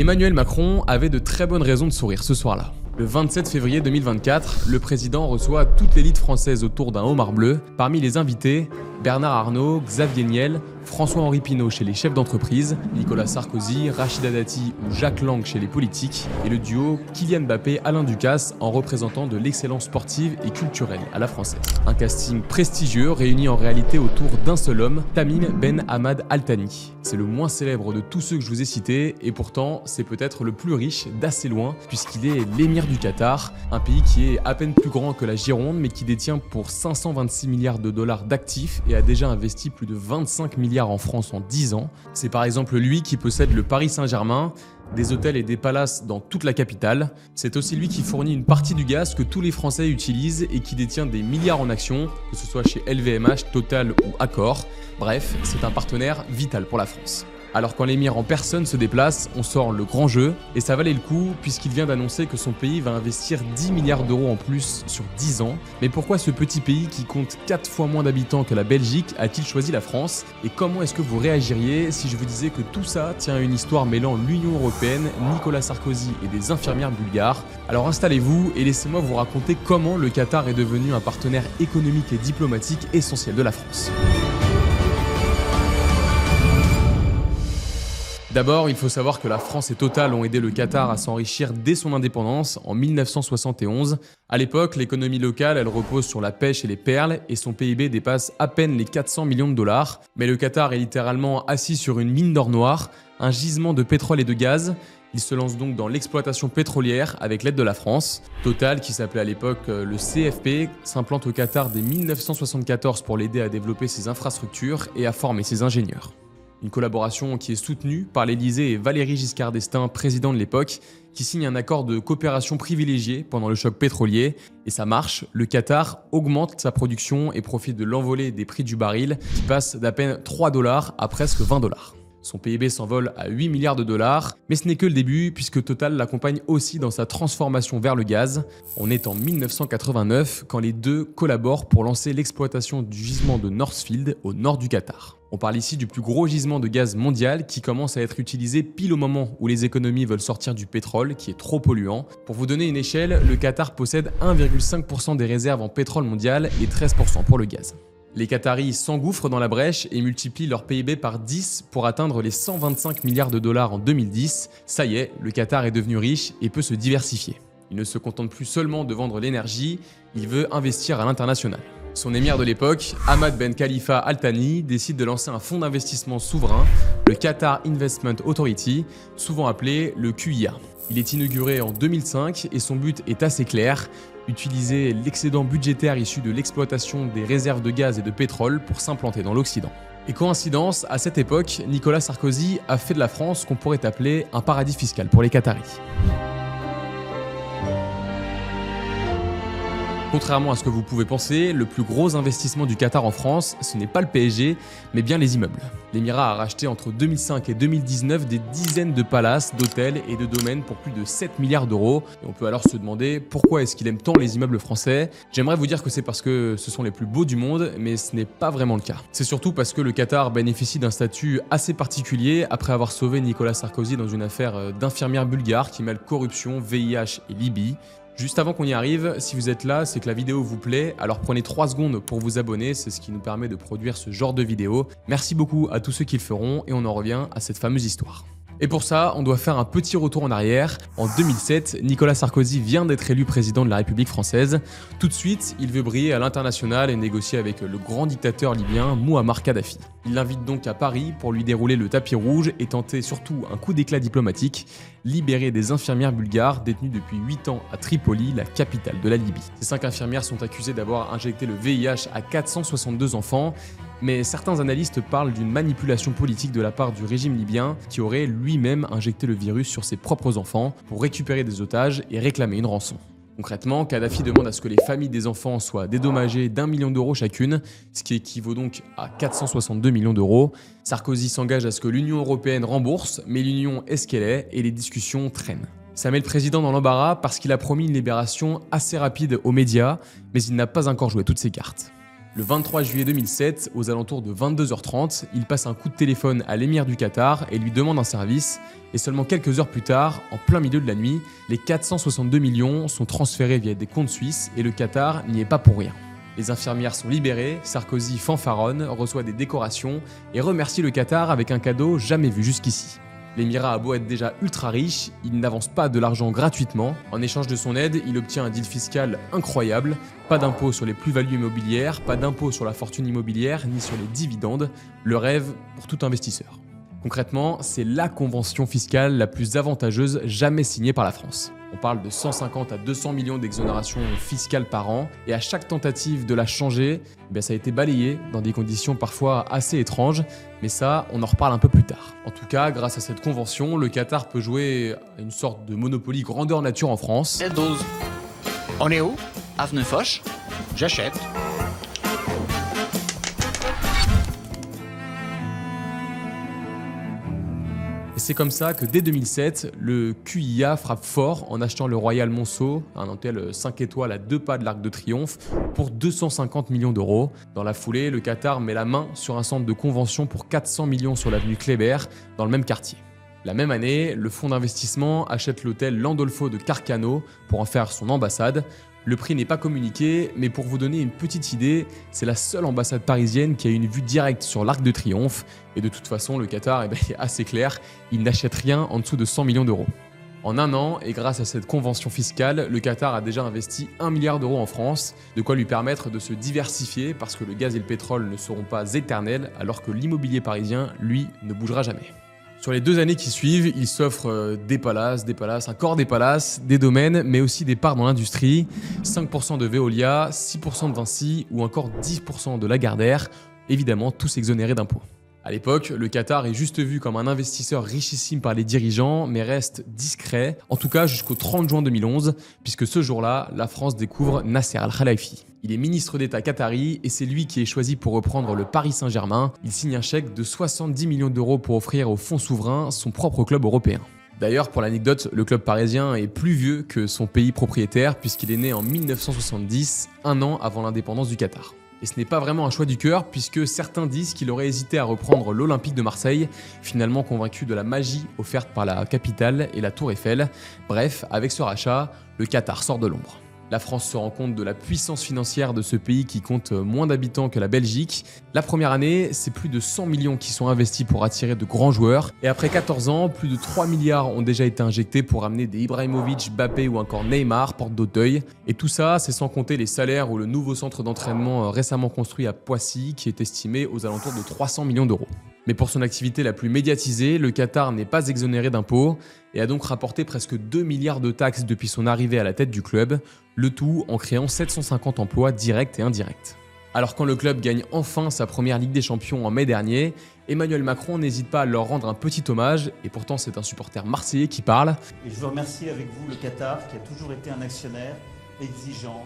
Emmanuel Macron avait de très bonnes raisons de sourire ce soir-là. Le 27 février 2024, le président reçoit toute l'élite française autour d'un homard bleu. Parmi les invités, Bernard Arnault, Xavier Niel, François-Henri Pinault chez les chefs d'entreprise, Nicolas Sarkozy, Rachida Dati ou Jacques Lang chez les politiques, et le duo Kylian Mbappé-Alain Ducasse en représentant de l'excellence sportive et culturelle à la française. Un casting prestigieux réuni en réalité autour d'un seul homme, Tamim Ben Hamad Al Thani. C'est le moins célèbre de tous ceux que je vous ai cités, et pourtant c'est peut-être le plus riche d'assez loin, puisqu'il est l'émir du Qatar, un pays qui est à peine plus grand que la Gironde, mais qui détient pour 526 milliards de dollars d'actifs et a déjà investi plus de 25 milliards en France en 10 ans. C'est par exemple lui qui possède le Paris Saint-Germain, des hôtels et des palaces dans toute la capitale. C'est aussi lui qui fournit une partie du gaz que tous les Français utilisent et qui détient des milliards en actions, que ce soit chez LVMH, Total ou Accor. Bref, c'est un partenaire vital pour la France. Alors quand l'émir en personne se déplace, on sort le grand jeu, et ça valait le coup puisqu'il vient d'annoncer que son pays va investir 10 milliards d'euros en plus sur 10 ans. Mais pourquoi ce petit pays qui compte 4 fois moins d'habitants que la Belgique a-t-il choisi la France? Et comment est-ce que vous réagiriez si je vous disais que tout ça tient à une histoire mêlant l'Union Européenne, Nicolas Sarkozy et des infirmières bulgares? Alors installez-vous et laissez-moi vous raconter comment le Qatar est devenu un partenaire économique et diplomatique essentiel de la France. D'abord, il faut savoir que la France et Total ont aidé le Qatar à s'enrichir dès son indépendance en 1971. À l'époque, l'économie locale, elle repose sur la pêche et les perles et son PIB dépasse à peine les 400 millions de dollars. Mais le Qatar est littéralement assis sur une mine d'or noir, un gisement de pétrole et de gaz. Il se lance donc dans l'exploitation pétrolière avec l'aide de la France. Total, qui s'appelait à l'époque le CFP, s'implante au Qatar dès 1974 pour l'aider à développer ses infrastructures et à former ses ingénieurs. Une collaboration qui est soutenue par l'Élysée et Valéry Giscard d'Estaing, président de l'époque, qui signe un accord de coopération privilégié pendant le choc pétrolier. Et ça marche, le Qatar augmente sa production et profite de l'envolée des prix du baril qui passe d'à peine 3 dollars à presque 20 dollars. Son PIB s'envole à 8 milliards de dollars, mais ce n'est que le début puisque Total l'accompagne aussi dans sa transformation vers le gaz. On est en 1989 quand les deux collaborent pour lancer l'exploitation du gisement de Northfield au nord du Qatar. On parle ici du plus gros gisement de gaz mondial qui commence à être utilisé pile au moment où les économies veulent sortir du pétrole qui est trop polluant. Pour vous donner une échelle, le Qatar possède 1,5% des réserves en pétrole mondial et 13% pour le gaz. Les Qataris s'engouffrent dans la brèche et multiplient leur PIB par 10 pour atteindre les 125 milliards de dollars en 2010. Ça y est, le Qatar est devenu riche et peut se diversifier. Il ne se contente plus seulement de vendre l'énergie, il veut investir à l'international. Son émir de l'époque, Hamad Ben Khalifa Al Thani, décide de lancer un fonds d'investissement souverain, le Qatar Investment Authority, souvent appelé le QIA. Il est inauguré en 2005 et son but est assez clair, utiliser l'excédent budgétaire issu de l'exploitation des réserves de gaz et de pétrole pour s'implanter dans l'Occident. Et coïncidence, à cette époque, Nicolas Sarkozy a fait de la France ce qu'on pourrait appeler un paradis fiscal pour les Qataris. Contrairement à ce que vous pouvez penser, le plus gros investissement du Qatar en France, ce n'est pas le PSG, mais bien les immeubles. L'émirat a racheté entre 2005 et 2019 des dizaines de palaces, d'hôtels et de domaines pour plus de 7 milliards d'euros. Et on peut alors se demander pourquoi est-ce qu'il aime tant les immeubles français. J'aimerais vous dire que c'est parce que ce sont les plus beaux du monde, mais ce n'est pas vraiment le cas. C'est surtout parce que le Qatar bénéficie d'un statut assez particulier après avoir sauvé Nicolas Sarkozy dans une affaire d'infirmière bulgare qui mêle corruption, VIH et Libye. Juste avant qu'on y arrive, si vous êtes là, c'est que la vidéo vous plaît, alors prenez 3 secondes pour vous abonner, c'est ce qui nous permet de produire ce genre de vidéo. Merci beaucoup à tous ceux qui le feront et on en revient à cette fameuse histoire. Et pour ça, on doit faire un petit retour en arrière. En 2007, Nicolas Sarkozy vient d'être élu président de la République française. Tout de suite, il veut briller à l'international et négocier avec le grand dictateur libyen Mouammar Kadhafi. Il l'invite donc à Paris pour lui dérouler le tapis rouge et tenter surtout un coup d'éclat diplomatique, libérer des infirmières bulgares détenues depuis 8 ans à Tripoli, la capitale de la Libye. Ces 5 infirmières sont accusées d'avoir injecté le VIH à 462 enfants. Mais certains analystes parlent d'une manipulation politique de la part du régime libyen qui aurait lui-même injecté le virus sur ses propres enfants pour récupérer des otages et réclamer une rançon. Concrètement, Kadhafi demande à ce que les familles des enfants soient dédommagées d'1 million d'euros chacune, ce qui équivaut donc à 462 millions d'euros. Sarkozy s'engage à ce que l'Union européenne rembourse, mais l'Union est ce qu'elle est et les discussions traînent. Ça met le président dans l'embarras parce qu'il a promis une libération assez rapide aux médias, mais il n'a pas encore joué toutes ses cartes. Le 23 juillet 2007, aux alentours de 22h30, il passe un coup de téléphone à l'émir du Qatar et lui demande un service. Et seulement quelques heures plus tard, en plein milieu de la nuit, les 462 millions sont transférés via des comptes suisses et le Qatar n'y est pas pour rien. Les infirmières sont libérées, Sarkozy fanfaronne, reçoit des décorations et remercie le Qatar avec un cadeau jamais vu jusqu'ici. L'émirat a beau être déjà ultra riche, il n'avance pas de l'argent gratuitement. En échange de son aide, il obtient un deal fiscal incroyable. Pas d'impôt sur les plus-values immobilières, pas d'impôt sur la fortune immobilière, ni sur les dividendes. Le rêve pour tout investisseur. Concrètement, c'est la convention fiscale la plus avantageuse jamais signée par la France. On parle de 150 à 200 millions d'exonérations fiscales par an, et à chaque tentative de la changer, ça a été balayé dans des conditions parfois assez étranges, mais ça, on en reparle un peu plus tard. En tout cas, grâce à cette convention, le Qatar peut jouer à une sorte de Monopoly grandeur nature en France. L12. On est où? Avenue Foch? J'achète. Et c'est comme ça que dès 2007, le QIA frappe fort en achetant le Royal Monceau, un hôtel 5 étoiles à 2 pas de l'Arc de Triomphe, pour 250 millions d'euros. Dans la foulée, le Qatar met la main sur un centre de convention pour 400 millions sur l'avenue Kléber, dans le même quartier. La même année, le fonds d'investissement achète l'hôtel Landolfo de Carcano pour en faire son ambassade. Le prix n'est pas communiqué, mais pour vous donner une petite idée, c'est la seule ambassade parisienne qui a une vue directe sur l'Arc de Triomphe. Et de toute façon, le Qatar est assez clair, il n'achète rien en dessous de 100 millions d'euros. En un an, et grâce à cette convention fiscale, le Qatar a déjà investi 1 milliard d'euros en France, de quoi lui permettre de se diversifier parce que le gaz et le pétrole ne seront pas éternels, alors que l'immobilier parisien, lui, ne bougera jamais. Sur les 2 années qui suivent, il s'offre des palaces, encore des palaces, des domaines, mais aussi des parts dans l'industrie, 5% de Veolia, 6% de Vinci ou encore 10% de Lagardère, évidemment tous exonérés d'impôts. À l'époque, le Qatar est juste vu comme un investisseur richissime par les dirigeants, mais reste discret, en tout cas jusqu'au 30 juin 2011, puisque ce jour-là, la France découvre Nasser Al-Khelaifi. Il est ministre d'État qatari et c'est lui qui est choisi pour reprendre le Paris Saint-Germain. Il signe un chèque de 70 millions d'euros pour offrir au fonds souverain son propre club européen. D'ailleurs, pour l'anecdote, le club parisien est plus vieux que son pays propriétaire puisqu'il est né en 1970, un an avant l'indépendance du Qatar. Et ce n'est pas vraiment un choix du cœur puisque certains disent qu'il aurait hésité à reprendre l'Olympique de Marseille, finalement convaincu de la magie offerte par la capitale et la Tour Eiffel. Bref, avec ce rachat, le Qatar sort de l'ombre. La France se rend compte de la puissance financière de ce pays qui compte moins d'habitants que la Belgique. La première année, c'est plus de 100 millions qui sont investis pour attirer de grands joueurs. Et après 14 ans, plus de 3 milliards ont déjà été injectés pour amener des Ibrahimovic, Mbappé ou encore Neymar, porte d'Auteuil. Et tout ça, c'est sans compter les salaires ou le nouveau centre d'entraînement récemment construit à Poissy qui est estimé aux alentours de 300 millions d'euros. Mais pour son activité la plus médiatisée, le Qatar n'est pas exonéré d'impôts et a donc rapporté presque 2 milliards de taxes depuis son arrivée à la tête du club, le tout en créant 750 emplois directs et indirects. Alors quand le club gagne enfin sa première Ligue des Champions en mai dernier, Emmanuel Macron n'hésite pas à leur rendre un petit hommage, et pourtant c'est un supporter marseillais qui parle. Et je veux remercier avec vous le Qatar qui a toujours été un actionnaire exigeant,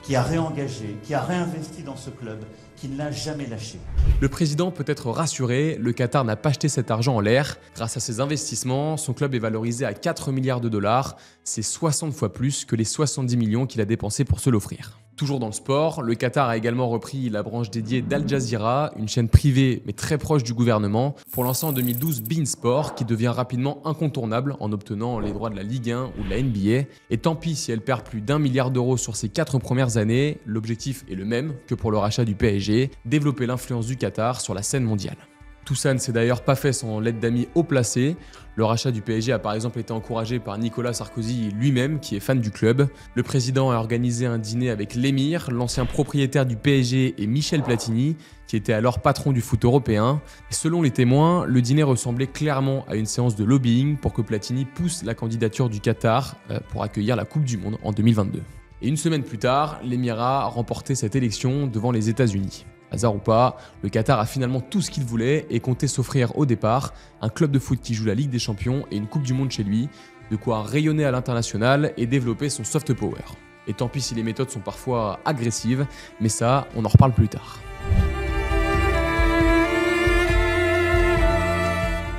qui a réengagé, qui a réinvesti dans ce club, qui ne l'a jamais lâché. Le président peut être rassuré, le Qatar n'a pas jeté cet argent en l'air. Grâce à ses investissements, son club est valorisé à 4 milliards de dollars. C'est 60 fois plus que les 70 millions qu'il a dépensés pour se l'offrir. Toujours dans le sport, le Qatar a également repris la branche dédiée d'Al Jazeera, une chaîne privée mais très proche du gouvernement, pour lancer en 2012 beIN Sport, qui devient rapidement incontournable en obtenant les droits de la Ligue 1 ou de la NBA. Et tant pis si elle perd plus d'1 milliard d'euros sur ses 4 premières années, l'objectif est le même que pour le rachat du PSG, développer l'influence du Qatar sur la scène mondiale. Tout ça ne s'est d'ailleurs pas fait sans l'aide d'amis haut placés. Le rachat du PSG a par exemple été encouragé par Nicolas Sarkozy lui-même, qui est fan du club. Le président a organisé un dîner avec l'émir, l'ancien propriétaire du PSG et Michel Platini, qui était alors patron du foot européen. Et selon les témoins, le dîner ressemblait clairement à une séance de lobbying pour que Platini pousse la candidature du Qatar pour accueillir la Coupe du Monde en 2022. Et une semaine plus tard, l'émirat a remporté cette élection devant les États-Unis. Hasard ou pas, le Qatar a finalement tout ce qu'il voulait et comptait s'offrir au départ un club de foot qui joue la Ligue des Champions et une Coupe du Monde chez lui, de quoi rayonner à l'international et développer son soft power. Et tant pis si les méthodes sont parfois agressives, mais ça, on en reparle plus tard.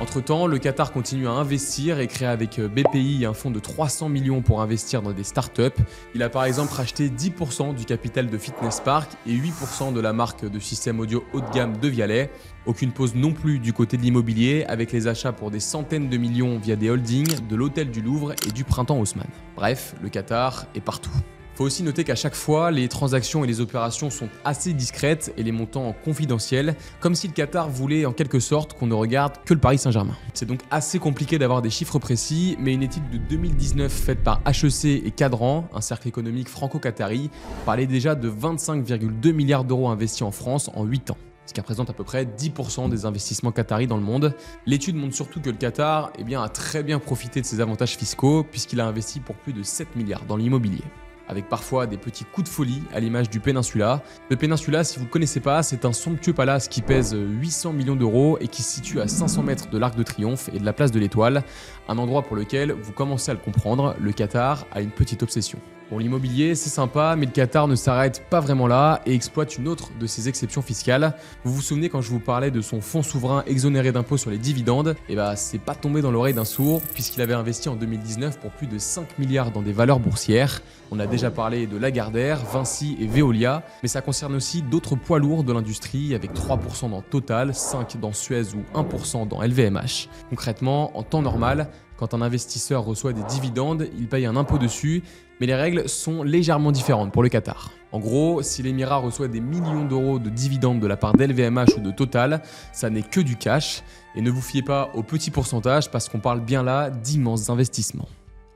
Entre Entre-temps, le Qatar continue à investir et crée avec BPI un fonds de 300 millions pour investir dans des startups. Il a par exemple racheté 10% du capital de Fitness Park et 8% de la marque de système audio haut de gamme de Vialet. Aucune pause non plus du côté de l'immobilier avec les achats pour des centaines de millions via des holdings, de l'hôtel du Louvre et du Printemps Haussmann. Bref, le Qatar est partout. Faut aussi noter qu'à chaque fois, les transactions et les opérations sont assez discrètes et les montants confidentiels, comme si le Qatar voulait en quelque sorte qu'on ne regarde que le Paris Saint-Germain. C'est donc assez compliqué d'avoir des chiffres précis, mais une étude de 2019 faite par HEC et Cadran, un cercle économique franco-qatari, parlait déjà de 25,2 milliards d'euros investis en France en 8 ans. Ce qui représente à peu près 10% des investissements qataris dans le monde. L'étude montre surtout que le Qatar a très bien profité de ses avantages fiscaux puisqu'il a investi pour plus de 7 milliards dans l'immobilier, avec parfois des petits coups de folie à l'image du Peninsula. Le Peninsula, si vous ne connaissez pas, c'est un somptueux palace qui pèse 800 millions d'euros et qui se situe à 500 mètres de l'Arc de Triomphe et de la place de l'Étoile, un endroit pour lequel vous commencez à le comprendre, le Qatar a une petite obsession. Bon, l'immobilier, c'est sympa, mais le Qatar ne s'arrête pas vraiment là et exploite une autre de ses exceptions fiscales. Vous vous souvenez quand je vous parlais de son fonds souverain exonéré d'impôts sur les dividendes? C'est pas tombé dans l'oreille d'un sourd, puisqu'il avait investi en 2019 pour plus de 5 milliards dans des valeurs boursières. On a déjà parlé de Lagardère, Vinci et Veolia, mais ça concerne aussi d'autres poids lourds de l'industrie, avec 3% dans Total, 5% dans Suez ou 1% dans LVMH. Concrètement, en temps normal, quand un investisseur reçoit des dividendes, il paye un impôt dessus, mais les règles sont légèrement différentes pour le Qatar. En gros, si l'Émirat reçoit des millions d'euros de dividendes de la part d'LVMH ou de Total, ça n'est que du cash, et ne vous fiez pas aux petits pourcentages parce qu'on parle bien là d'immenses investissements.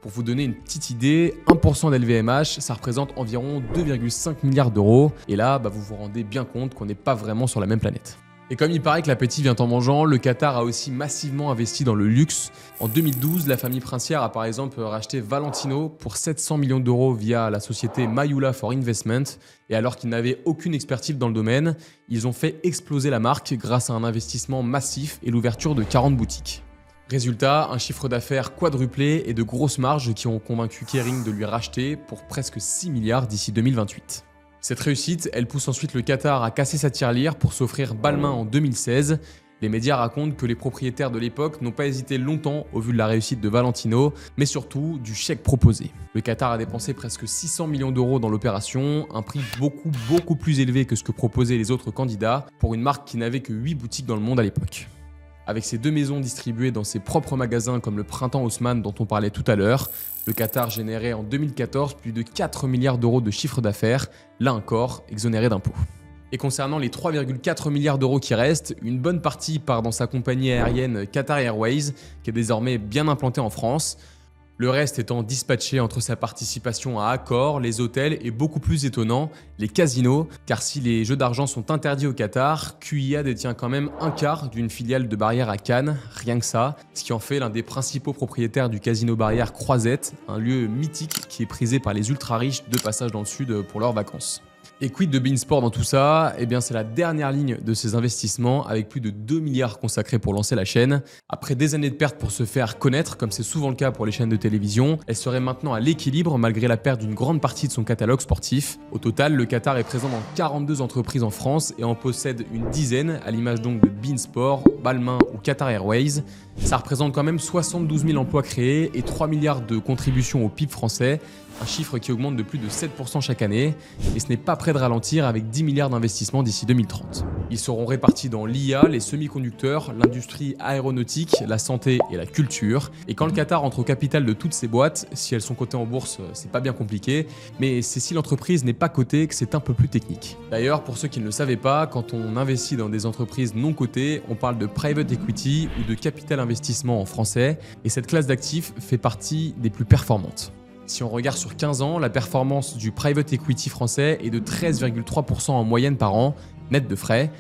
Pour vous donner une petite idée, 1% d'LVMH, ça représente environ 2,5 milliards d'euros, et là, vous vous rendez bien compte qu'on n'est pas vraiment sur la même planète. Et comme il paraît que l'appétit vient en mangeant, le Qatar a aussi massivement investi dans le luxe. En 2012, la famille princière a par exemple racheté Valentino pour 700 millions d'euros via la société Mayhoola for Investment. Et alors qu'ils n'avaient aucune expertise dans le domaine, ils ont fait exploser la marque grâce à un investissement massif et l'ouverture de 40 boutiques. Résultat, un chiffre d'affaires quadruplé et de grosses marges qui ont convaincu Kering de lui racheter pour presque 6 milliards d'ici 2028. Cette réussite, elle pousse ensuite le Qatar à casser sa tirelire pour s'offrir Balmain en 2016. Les médias racontent que les propriétaires de l'époque n'ont pas hésité longtemps au vu de la réussite de Valentino, mais surtout du chèque proposé. Le Qatar a dépensé presque 600 millions d'euros dans l'opération, un prix beaucoup plus élevé que ce que proposaient les autres candidats pour une marque qui n'avait que 8 boutiques dans le monde à l'époque. Avec ses 2 maisons distribuées dans ses propres magasins comme le Printemps Haussmann dont on parlait tout à l'heure, le Qatar générait en 2014 plus de 4 milliards d'euros de chiffre d'affaires, là encore exonéré d'impôts. Et concernant les 3,4 milliards d'euros qui restent, une bonne partie part dans sa compagnie aérienne Qatar Airways, qui est désormais bien implantée en France. Le reste étant dispatché entre sa participation à Accor, les hôtels et beaucoup plus étonnant, les casinos, car si les jeux d'argent sont interdits au Qatar, QIA détient quand même un quart d'une filiale de Barrière à Cannes, rien que ça, ce qui en fait l'un des principaux propriétaires du casino Barrière Croisette, un lieu mythique qui est prisé par les ultra riches de passage dans le sud pour leurs vacances. Et quid de beIN Sport dans tout ça? C'est la dernière ligne de ses investissements avec plus de 2 milliards consacrés pour lancer la chaîne. Après des années de pertes pour se faire connaître, comme c'est souvent le cas pour les chaînes de télévision, elle serait maintenant à l'équilibre malgré la perte d'une grande partie de son catalogue sportif. Au total, le Qatar est présent dans 42 entreprises en France et en possède une dizaine, à l'image donc de beIN Sport, Balmain ou Qatar Airways. Ça représente quand même 72 000 emplois créés et 3 milliards de contributions au PIB français, un chiffre qui augmente de plus de 7% chaque année, et ce n'est pas près de ralentir avec 10 milliards d'investissements d'ici 2030. Ils seront répartis dans l'IA, les semi-conducteurs, l'industrie aéronautique, la santé et la culture. Et quand le Qatar entre au capital de toutes ces boîtes, si elles sont cotées en bourse, c'est pas bien compliqué, mais c'est si l'entreprise n'est pas cotée que c'est un peu plus technique. D'ailleurs, pour ceux qui ne le savaient pas, quand on investit dans des entreprises non cotées, on parle de private equity ou de capital investissement en français, et cette classe d'actifs fait partie des plus performantes. Si on regarde sur 15 ans, la performance du private equity français est de 13,3% en moyenne par an, net de frais.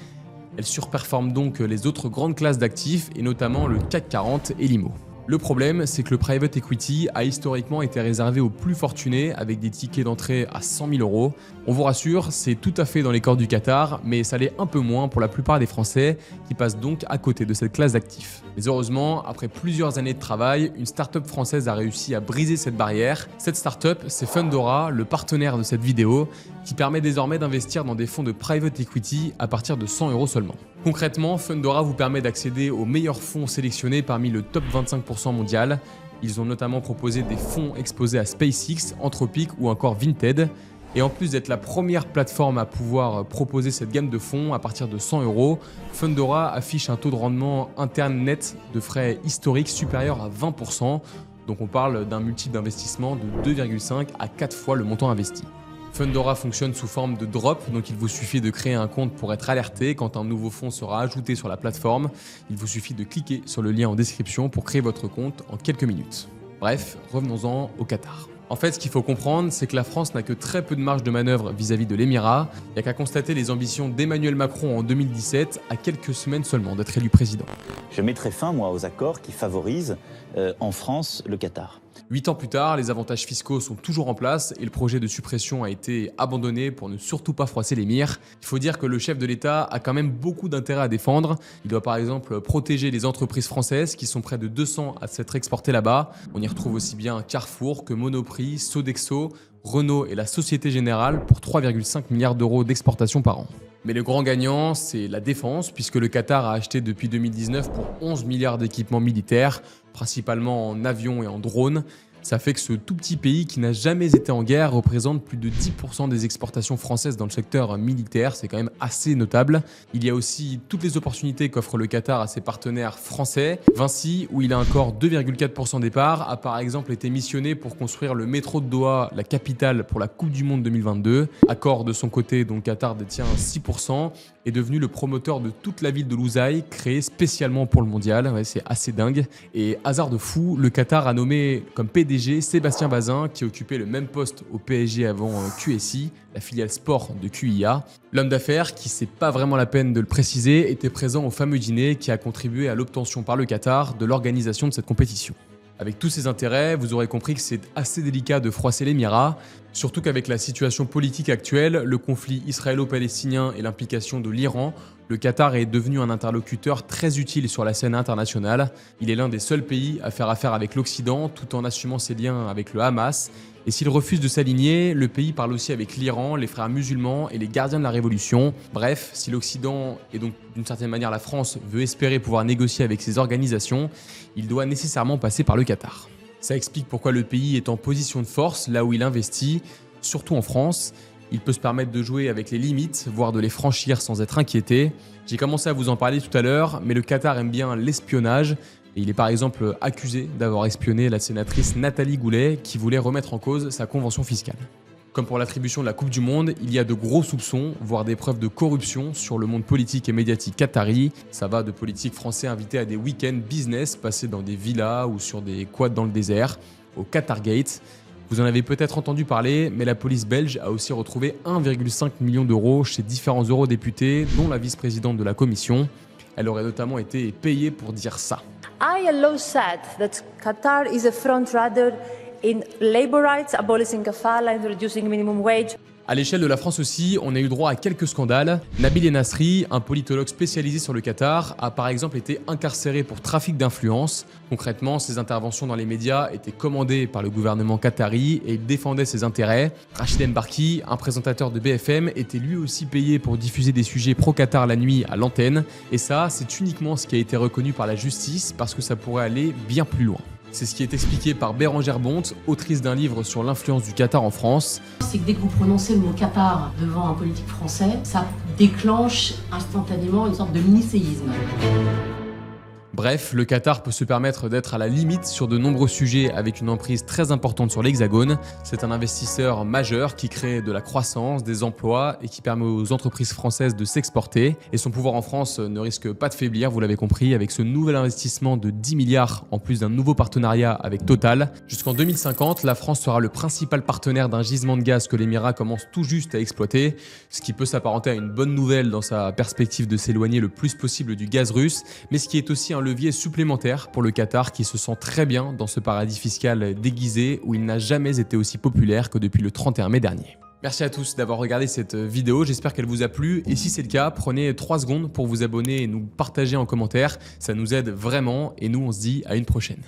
Elle surperforme donc les autres grandes classes d'actifs et notamment le CAC 40 et l'IMO. Le problème, c'est que le private equity a historiquement été réservé aux plus fortunés avec des tickets d'entrée à 100 000 euros. On vous rassure, c'est tout à fait dans les cordes du Qatar, mais ça l'est un peu moins pour la plupart des Français qui passent donc à côté de cette classe d'actifs. Mais heureusement, après plusieurs années de travail, une start-up française a réussi à briser cette barrière. Cette start-up, c'est Fundora, le partenaire de cette vidéo, qui permet désormais d'investir dans des fonds de private equity à partir de 100 euros seulement. Concrètement, Fundora vous permet d'accéder aux meilleurs fonds sélectionnés parmi le top 25% mondial. Ils ont notamment proposé des fonds exposés à SpaceX, Anthropic ou encore Vinted. Et en plus d'être la première plateforme à pouvoir proposer cette gamme de fonds à partir de 100 €, Fundora affiche un taux de rendement interne net de frais historiques supérieur à 20%. Donc on parle d'un multiple d'investissement de 2,5 à 4 fois le montant investi. Fundora fonctionne sous forme de drop, donc il vous suffit de créer un compte pour être alerté quand un nouveau fonds sera ajouté sur la plateforme. Il vous suffit de cliquer sur le lien en description pour créer votre compte en quelques minutes. Bref, revenons-en au Qatar. En fait, ce qu'il faut comprendre, c'est que la France n'a que très peu de marge de manœuvre vis-à-vis de l'Émirat. Il n'y a qu'à constater les ambitions d'Emmanuel Macron en 2017, à quelques semaines seulement d'être élu président. Je mettrai fin, moi, aux accords qui favorisent en France le Qatar. 8 ans plus tard, les avantages fiscaux sont toujours en place et le projet de suppression a été abandonné pour ne surtout pas froisser l'émir. Il faut dire que le chef de l'État a quand même beaucoup d'intérêt à défendre. Il doit par exemple protéger les entreprises françaises qui sont près de 200 à s'être exportées là-bas. On y retrouve aussi bien Carrefour que Monoprix, Sodexo, Renault et la Société Générale pour 3,5 milliards d'euros d'exportation par an. Mais le grand gagnant, c'est la défense, puisque le Qatar a acheté depuis 2019 pour 11 milliards d'équipements militaires, principalement en avions et en drones. Ça fait que ce tout petit pays qui n'a jamais été en guerre représente plus de 10% des exportations françaises dans le secteur militaire, c'est quand même assez notable. Il y a aussi toutes les opportunités qu'offre le Qatar à ses partenaires français. Vinci, où il a encore 2,4% des parts, a par exemple été missionné pour construire le métro de Doha, la capitale pour la Coupe du Monde 2022. Accor de son côté, dont le Qatar détient 6%, est devenu le promoteur de toute la ville de Lusail, créée spécialement pour le mondial. Ouais, c'est assez dingue. Et hasard de fou, le Qatar a nommé comme PDG Sébastien Bazin, qui occupait le même poste au PSG avant QSI, la filiale sport de QIA. L'homme d'affaires, qui c'est pas vraiment la peine de le préciser, était présent au fameux dîner qui a contribué à l'obtention par le Qatar de l'organisation de cette compétition. Avec tous ces intérêts, vous aurez compris que c'est assez délicat de froisser l'Émirat, surtout qu'avec la situation politique actuelle, le conflit israélo-palestinien et l'implication de l'Iran, le Qatar est devenu un interlocuteur très utile sur la scène internationale. Il est l'un des seuls pays à faire affaire avec l'Occident tout en assumant ses liens avec le Hamas. Et s'il refuse de s'aligner, le pays parle aussi avec l'Iran, les frères musulmans et les gardiens de la révolution. Bref, si l'Occident, et donc d'une certaine manière la France, veut espérer pouvoir négocier avec ces organisations, il doit nécessairement passer par le Qatar. Ça explique pourquoi le pays est en position de force là où il investit, surtout en France. Il peut se permettre de jouer avec les limites, voire de les franchir sans être inquiété. J'ai commencé à vous en parler tout à l'heure, mais le Qatar aime bien l'espionnage. Et il est par exemple accusé d'avoir espionné la sénatrice Nathalie Goulet qui voulait remettre en cause sa convention fiscale. Comme pour l'attribution de la Coupe du Monde, il y a de gros soupçons, voire des preuves de corruption sur le monde politique et médiatique qatari. Ça va de politiques français invités à des week-ends business passés dans des villas ou sur des quads dans le désert, au Qatargate. Vous en avez peut-être entendu parler, mais la police belge a aussi retrouvé 1,5 million d'euros chez différents eurodéputés, dont la vice-présidente de la commission. Elle aurait notamment été payée pour dire ça. I always said that Qatar is a front-runner in labor rights, abolishing kafala and reducing minimum wage. À l'échelle de la France aussi, on a eu droit à quelques scandales. Nabil Enasri, un politologue spécialisé sur le Qatar, a par exemple été incarcéré pour trafic d'influence. Concrètement, ses interventions dans les médias étaient commandées par le gouvernement qatari et il défendait ses intérêts. Rachid Mbarki, un présentateur de BFM, était lui aussi payé pour diffuser des sujets pro-Qatar la nuit à l'antenne. Et ça, c'est uniquement ce qui a été reconnu par la justice parce que ça pourrait aller bien plus loin. C'est ce qui est expliqué par Bérengère Bonte, autrice d'un livre sur l'influence du Qatar en France. C'est que dès que vous prononcez le mot Qatar devant un politique français, ça déclenche instantanément une sorte de mini-séisme. Bref, le Qatar peut se permettre d'être à la limite sur de nombreux sujets avec une emprise très importante sur l'Hexagone. C'est un investisseur majeur qui crée de la croissance, des emplois et qui permet aux entreprises françaises de s'exporter. Et son pouvoir en France ne risque pas de faiblir, vous l'avez compris, avec ce nouvel investissement de 10 milliards en plus d'un nouveau partenariat avec Total. Jusqu'en 2050, la France sera le principal partenaire d'un gisement de gaz que l'Émirat commence tout juste à exploiter, ce qui peut s'apparenter à une bonne nouvelle dans sa perspective de s'éloigner le plus possible du gaz russe, mais ce qui est aussi un levier supplémentaire pour le Qatar qui se sent très bien dans ce paradis fiscal déguisé où il n'a jamais été aussi populaire que depuis le 31 mai dernier. Merci à tous d'avoir regardé cette vidéo, j'espère qu'elle vous a plu et si c'est le cas, prenez 3 secondes pour vous abonner et nous partager en commentaire, ça nous aide vraiment et nous on se dit à une prochaine.